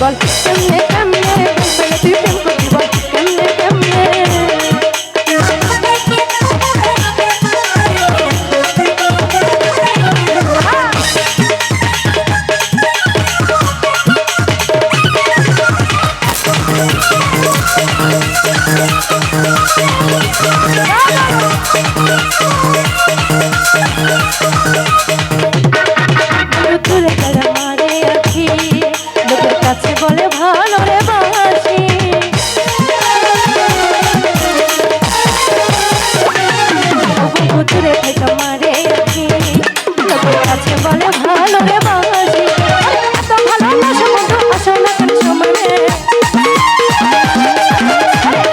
বল কেমনে কেমনে বলে তুই প্রেম করবি বল কেমনে কেমনে তুলে তারা মারে আখি লোকের কাছে বলে ভালো রে বাসি তুলে থেকে মারে আখি লোকের কাছে বলে ভালো রে বাসি এত ভালোবাসা বন্ধু আসো না কেন সমানে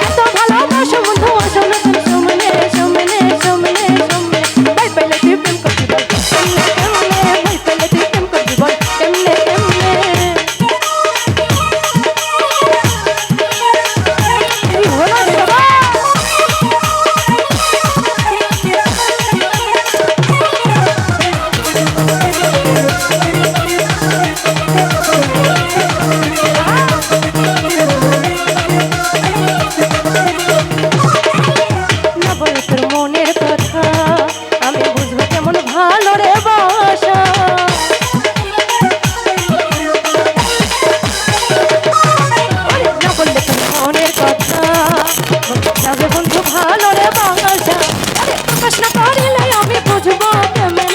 এত ভালোবাসা বন্ধু আসো না কেন সমানে সমানে সমানে সমানে ভাই পেলে তুই প্রেম করবি বল কেমনে কেমনে ভাই পেলে তুই প্রেম করবি বল কেমনে কেমনে মনের কথা আমি বুঝবো কেমন ভালো রে বাসা না বললে তোর মনের কথা যাবে বন্ধু ভালো রে বাসা প্রকাশ না করিলে আমি বুঝবো কেমনে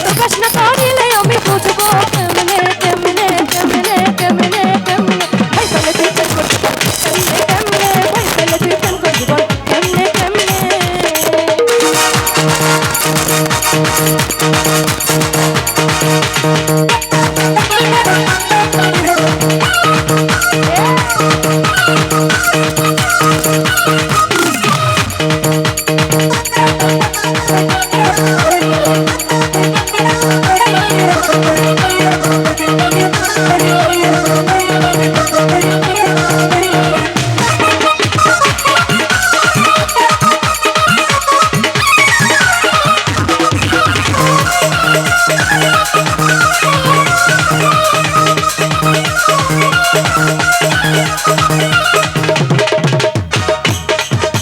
প্রকাশ না করিলে আমি বুঝবো কেমনে কেমনে কেমনে কেমনে কেমনে ভাই বলে তুই প্রেম করবি কেমনে কেমনে ভাই বলে তুই প্রেম করবি বল কেমনে কেমনে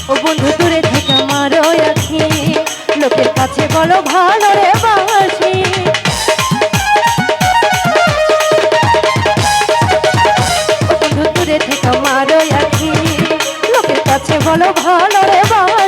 ও বন্ধু দূরে থেকে মারো আখি লোকের কাছে বলো ভালো রে বাসি ও বন্ধু দূরে থেকে মারো আখি লোকের কাছে বলো ভালো রে বাসি